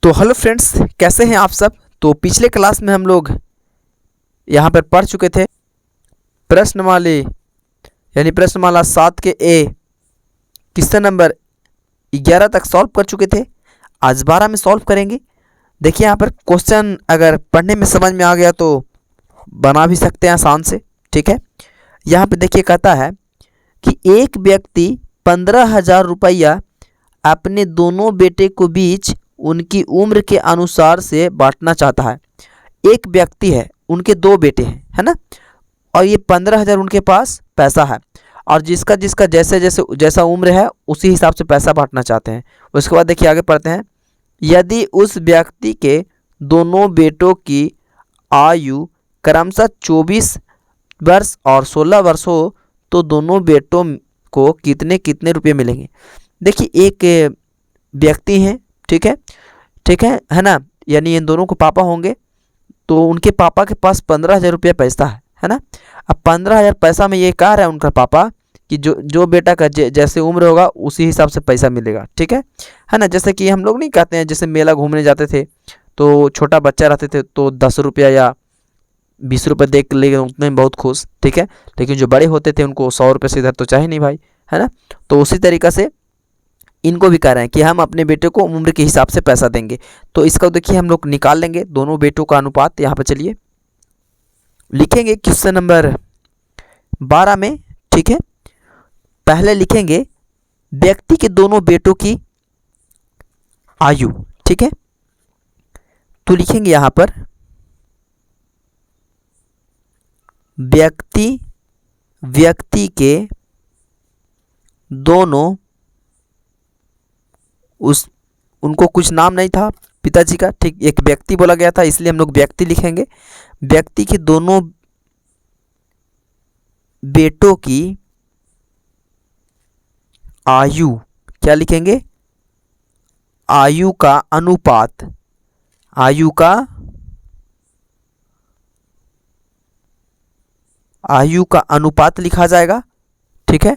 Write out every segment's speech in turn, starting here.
तो hello friends, कैसे हैं आप सब। तो पिछले क्लास में हम लोग यहाँ पर पढ़ चुके थे प्रश्नमाली यानी प्रश्नमाला 7 के ए क्वेश्चन नंबर 11 तक सॉल्व कर चुके थे। आज 12 में सॉल्व करेंगे। देखिए यहाँ पर क्वेश्चन अगर पढ़ने में समझ में आ गया तो बना भी सकते हैं आसान से। ठीक है, यहाँ पे देखिए कहता है कि एक व्यक्ति 15,000 रुपया अपने दोनों बेटे को बीच उनकी उम्र के अनुसार से बांटना चाहता है। एक व्यक्ति है, उनके दो बेटे हैं, है ना, और ये 15,000 उनके पास पैसा है और जिसका जिसका जैसा उम्र है उसी हिसाब से पैसा बांटना चाहते हैं। उसके बाद देखिए आगे पढ़ते हैं। यदि उस व्यक्ति के दोनों बेटों की आयु क्रमशः 24 वर्ष और 16 वर्ष हो तो दोनों बेटों को कितने कितने रुपये मिलेंगे। देखिए एक व्यक्ति हैं, ठीक है ना, यानी इन दोनों को पापा होंगे तो उनके पापा के पास 15,000 रुपया पैसा है ना। अब 15,000 पैसा में ये कह रहा है उनका पापा कि जो बेटा का जैसे उम्र होगा उसी हिसाब से पैसा मिलेगा। ठीक है ना। जैसे कि हम लोग नहीं कहते हैं, जैसे मेला घूमने जाते थे तो छोटा बच्चा रहते थे तो 10 रुपया या 20 रुपये देख लेंगे, उतने में बहुत खुश। ठीक है, लेकिन जो बड़े होते थे उनको 100 रुपये से इधर तो चाहिए नहीं भाई, है ना। तो उसी तरीक़ा से इनको भी कह रहे हैं कि हम अपने बेटे को उम्र के हिसाब से पैसा देंगे। तो इसका देखिए हम लोग निकाल लेंगे दोनों बेटों का अनुपात। यहाँ पर चलिए लिखेंगे क्वेश्चन नंबर 12 में। ठीक है, पहले लिखेंगे व्यक्ति के दोनों बेटों की आयु। ठीक है, तो लिखेंगे यहाँ पर व्यक्ति के दोनों, उनको कुछ नाम नहीं था पिताजी का, ठीक, एक व्यक्ति बोला गया था इसलिए हम लोग व्यक्ति लिखेंगे। व्यक्ति के दोनों बेटों की आयु, क्या लिखेंगे, आयु का अनुपात, आयु का अनुपात लिखा जाएगा। ठीक है,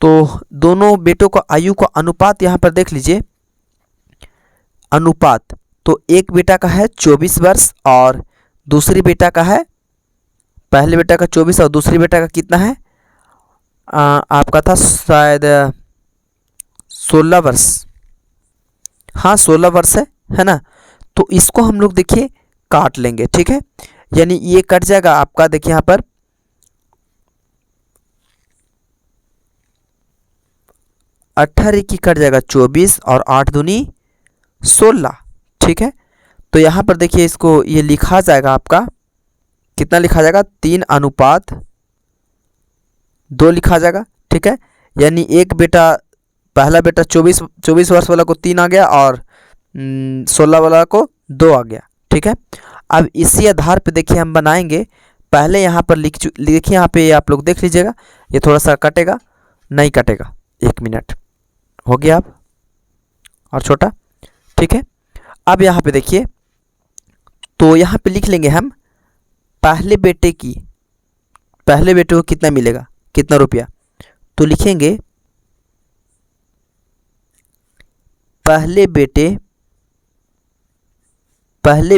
तो दोनों बेटों का आयु का अनुपात यहाँ पर देख लीजिए। अनुपात तो एक बेटा का है 24 वर्ष और दूसरी बेटा का है, पहले बेटा का 24 और दूसरी बेटा का कितना है, आपका था शायद 16 वर्ष। हाँ 16 वर्ष है ना। तो इसको हम लोग देखिए काट लेंगे। ठीक है, यानी ये कट जाएगा आपका, देखिए यहाँ पर 18 की कट जाएगा 24 और 8 दूनी 16। ठीक है, तो यहाँ पर देखिए इसको ये लिखा जाएगा आपका, कितना लिखा जाएगा, 3 अनुपात 2 लिखा जाएगा। ठीक है, यानी एक बेटा, पहला बेटा 24 वर्ष वाला को 3 आ गया और 16 वाला को 2 आ गया। ठीक है, अब इसी आधार पे देखिए हम बनाएंगे। पहले यहाँ पर लिखिए, यहाँ पे आप लोग देख लीजिएगा, ये थोड़ा सा कटेगा, नहीं कटेगा, 1 मिनट हो गया अब, और छोटा। ठीक है, अब यहाँ पे देखिए, तो यहाँ पे लिख लेंगे हम पहले बेटे को कितना मिलेगा, कितना रुपया। तो लिखेंगे पहले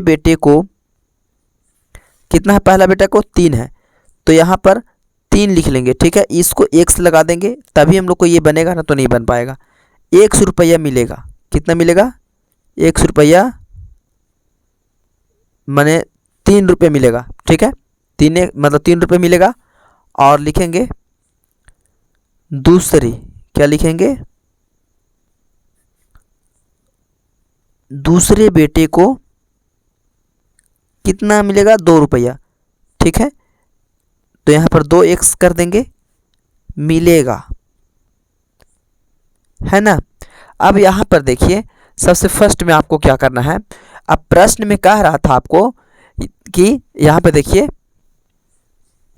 बेटे को कितना है, पहला बेटा को 3 है तो यहाँ पर 3 लिख लेंगे। ठीक है, इसको 1 से लगा देंगे तभी हम लोग को ये बनेगा ना, तो नहीं बन पाएगा। 100 रुपया मिलेगा, कितना मिलेगा, 100 रुपया माने 3 रुपये मिलेगा। ठीक है, 3 रुपये मिलेगा। और लिखेंगे दूसरी, क्या लिखेंगे, दूसरे बेटे को कितना मिलेगा, 2 रुपया। ठीक है, तो यहाँ पर 2x कर देंगे, मिलेगा, है ना। अब यहाँ पर देखिए सबसे फर्स्ट में आपको क्या करना है। अब प्रश्न में कह रहा था आपको कि यहाँ पे देखिए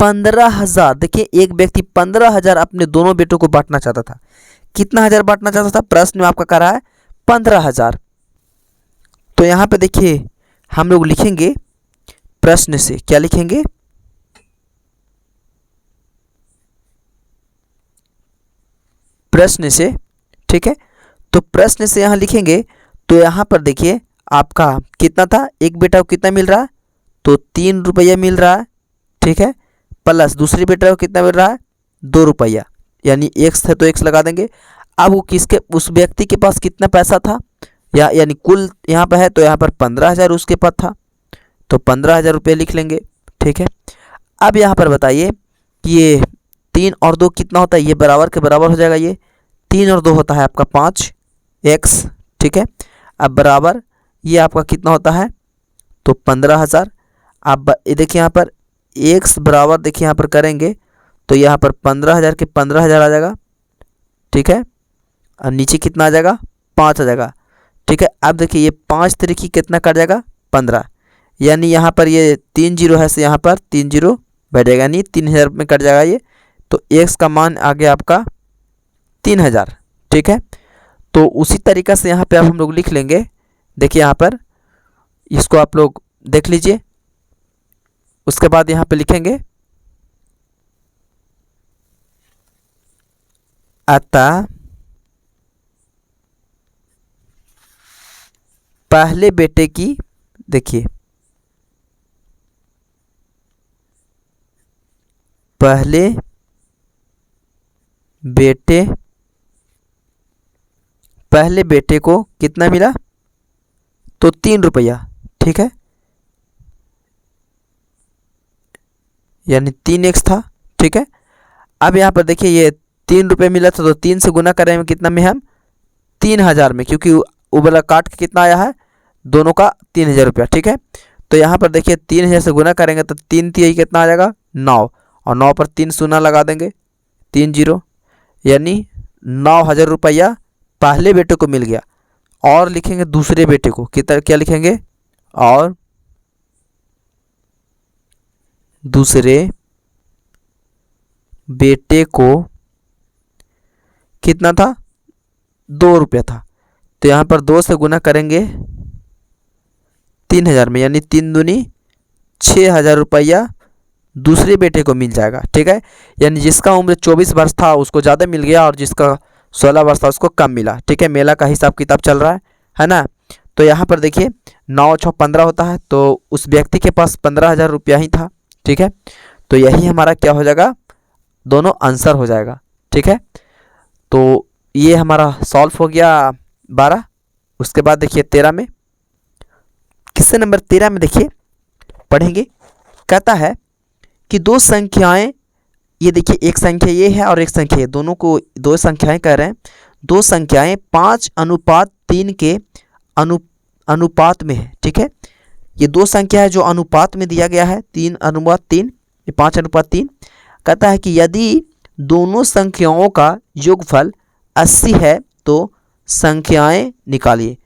15,000, देखिए एक व्यक्ति 15,000 अपने दोनों बेटों को बांटना चाहता था। कितना हजार बांटना चाहता था, प्रश्न में आपका कह रहा है 15,000। तो यहाँ पे देखिए हम लोग लिखेंगे प्रश्न से, क्या लिखेंगे, प्रश्न से। ठीक है, तो प्रश्न से यहाँ लिखेंगे तो यहाँ पर देखिए आपका कितना था, एक बेटा को कितना मिल रहा है, तो 3 रुपया मिल रहा है, ठीक है। प्लस दूसरी बेटा को कितना मिल रहा है, 2 रुपया, यानी एक्स है तो एक्स लगा देंगे। अब वो किसके, उस व्यक्ति के पास कितना पैसा था, या यानी कुल यहाँ पर है तो यहाँ पर 15,000 उसके पास था, तो 15,000 रुपये लिख लेंगे, ठीक है। अब यहाँ पर बताइए कि ये 3 और 2 कितना होता है, ये बराबर के बराबर हो जाएगा, ये 3 और 2 होता है आपका 5x, ठीक है। अब बराबर ये आपका कितना होता है, तो 15,000। आप ये देखिए यहाँ पर x बराबर देखिए यहाँ पर करेंगे तो यहाँ पर 15,000 के 15,000 आ जाएगा, ठीक है। और नीचे कितना आ जाएगा, 5 आ जाएगा, ठीक है। अब देखिए ये 5 तरीके कितना कट जाएगा, 15, यानी यहाँ पर ये 3 जीरो है, से यहाँ पर 3 जीरो बैठ जाएगा, यानी 3,000 में कट जाएगा ये, तो x का मान आ गया आपका 3,000, ठीक है। तो उसी तरीक़ा से यहाँ पे अब हम लोग लिख लेंगे, देखिए यहाँ पर इसको आप लोग देख लीजिए। उसके बाद यहाँ पे लिखेंगे अतः पहले बेटे की, देखिए पहले बेटे को कितना मिला, तो 3 रुपया, ठीक है, यानी 3x था, ठीक है। अब यहाँ पर देखिए ये 3 रुपये मिला था, तो 3 से गुना करेंगे कितना में, हम 3,000 में, क्योंकि वो वाला काट के कितना आया है, दोनों का 3,000 रुपया, ठीक है। तो यहाँ पर देखिए 3,000 से गुना करेंगे तो 3 3 कितना आ जाएगा, 9, और 9 पर 3 शून्य लगा देंगे, 3 जीरो, यानी 9,000 रुपया पहले बेटे को मिल गया। और लिखेंगे दूसरे बेटे को कितना, क्या लिखेंगे, और दूसरे बेटे को कितना था, 2 रुपया था, तो यहाँ पर 2 से गुना करेंगे 3,000 में, यानी 3 दूनी 6,000 रुपया दूसरे बेटे को मिल जाएगा, ठीक है। यानी जिसका उम्र 24 वर्ष था उसको ज़्यादा मिल गया, और जिसका 16 वर्ष था उसको कम मिला, ठीक है। मेला का हिसाब किताब चल रहा है ना। तो यहाँ पर देखिए 9 6 15 होता है, तो उस व्यक्ति के पास 15,000 रुपया ही था, ठीक है। तो यही हमारा क्या हो जाएगा, दोनों आंसर हो जाएगा, ठीक है। तो ये हमारा सॉल्व हो गया 12। उसके बाद देखिए 13 में, किससे नंबर 13 में देखिए पढ़ेंगे, कहता है कि दो संख्याएं, ये देखिए एक संख्या ये है और एक संख्या ये, दोनों को दो संख्याएं कह रहे हैं, दो संख्याएं 5:3 के अनुपात में है, ठीक है। ये दो संख्या है जो अनुपात में दिया गया है, 3:3, ये 5:3। कहता है कि यदि दोनों संख्याओं का योगफल 80 है तो संख्याएं निकालिए।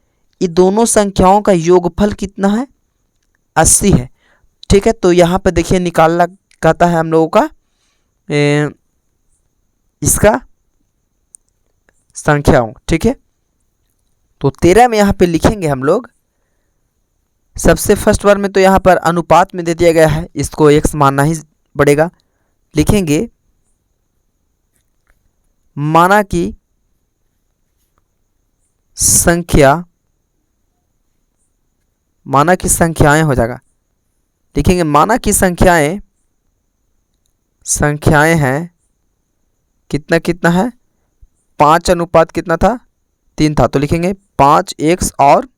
ये दोनों संख्याओं का योगफल कितना है, 80 है, ठीक है। तो यहाँ पे देखिए निकालना कहता है हम लोगों का इसका संख्याओं, ठीक है। तो 13 में यहाँ पे लिखेंगे हम लोग, सबसे फर्स्ट बार में तो यहाँ पर अनुपात में दे दिया गया है, इसको x मानना ही पड़ेगा। लिखेंगे माना कि संख्याएं हो जाएगा, लिखेंगे माना कि संख्याएं हैं, कितना कितना है, 5 अनुपात कितना था, 3 था, तो लिखेंगे 5x और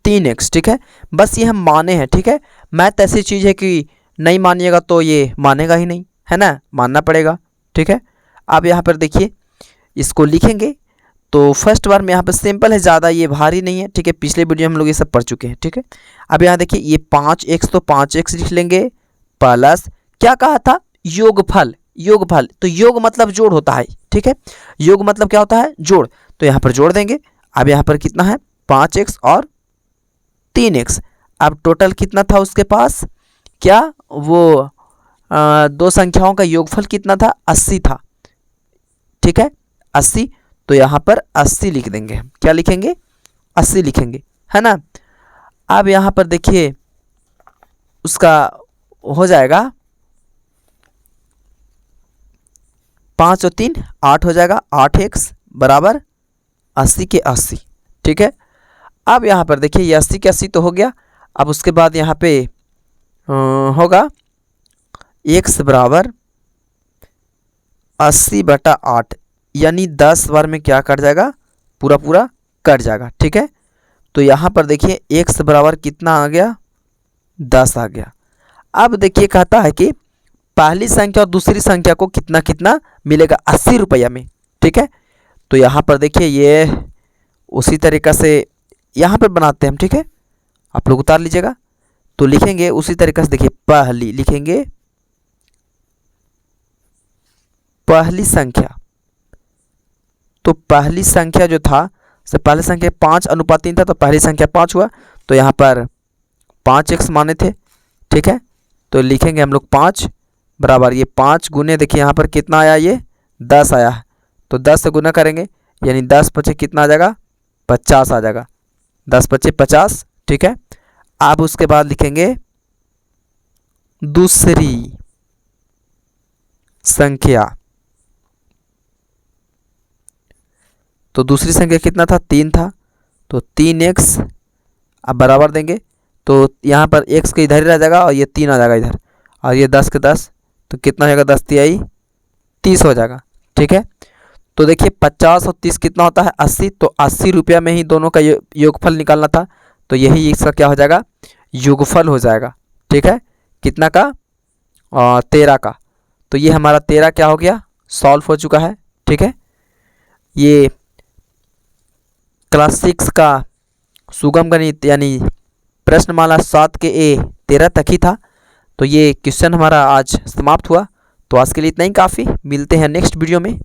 3x, ठीक है। बस ये हम माने हैं, ठीक है। मैथ ऐसी चीज़ है कि नहीं मानिएगा तो ये मानेगा ही नहीं, है ना, मानना पड़ेगा, ठीक है। अब यहाँ पर देखिए इसको लिखेंगे, तो फर्स्ट बार में यहाँ पर सिंपल है, ज़्यादा ये भारी नहीं है, ठीक है। पिछले वीडियो हम लोग ये सब पढ़ चुके हैं, ठीक है। अब यहाँ देखिए ये 5x, तो 5x लिख लेंगे, प्लस क्या कहा था, योगफल, तो योग मतलब जोड़ होता है, ठीक है। योग मतलब क्या होता है, जोड़, तो यहाँ पर जोड़ देंगे। अब यहाँ पर कितना है, 5x और 3x। अब टोटल कितना था उसके पास, क्या वो दो संख्याओं का योगफल कितना था, 80 था, ठीक है, 80। तो यहाँ पर 80 लिख देंगे, हम क्या लिखेंगे, 80 लिखेंगे, है ना। अब यहाँ पर देखिए उसका हो जाएगा 5 और 3 8 हो जाएगा, 8x बराबर 80 के 80। ठीक है, अब यहाँ पर देखिए ये 80 के 80 तो हो गया। अब उसके बाद यहाँ पे होगा x बराबर 80/8, यानी 10 बार में क्या कट जाएगा, पूरा पूरा कट जाएगा। ठीक है, तो यहाँ पर देखिए x बराबर कितना आ गया, 10 आ गया। अब देखिए कहता है कि पहली संख्या और दूसरी संख्या को कितना कितना मिलेगा, 80 रुपया में। ठीक है, तो यहाँ पर देखिए ये उसी तरीक़ा से यहाँ पर बनाते हैं हम। ठीक है, आप लोग उतार लीजिएगा। तो लिखेंगे उसी तरीक़े से, देखिए पहली लिखेंगे, पहली संख्या, तो पहली संख्या जो था, से पहली संख्या 5:3 था, तो पहली संख्या 5 हुआ, तो यहाँ पर 5x माने थे। ठीक है, तो लिखेंगे हम लोग 5 बराबर ये 5 गुने, देखिए यहाँ पर कितना आया, ये 10 आया है, तो 10 से गुना करेंगे, यानी 10 पचे कितना आ जाएगा, 50 आ जाएगा, 10 पचे 50। ठीक है, अब उसके बाद लिखेंगे दूसरी संख्या, तो दूसरी संख्या कितना था, 3 था, तो 3x, अब बराबर देंगे, तो यहाँ पर x के इधर ही रह जाएगा और ये 3 आ जाएगा इधर, और ये 10 के 10, तो कितना हो जाएगा, 10 तिहाई 30 हो जाएगा। ठीक है, तो देखिए 50 और 30 कितना होता है, 80, तो 80 रुपया में ही दोनों का योगफल निकालना था, तो यही इसका क्या हो जाएगा, योगफल हो जाएगा। ठीक है, कितना का, 13 का, तो ये हमारा 13 क्या हो गया, सॉल्व हो चुका है। ठीक है, ये क्लास 6 का सुगम गणित यानी प्रश्नमाला 7 के ए 13 तक ही था। तो ये क्वेश्चन हमारा आज समाप्त हुआ। तो आज के लिए इतना ही काफ़ी, मिलते हैं नेक्स्ट वीडियो में।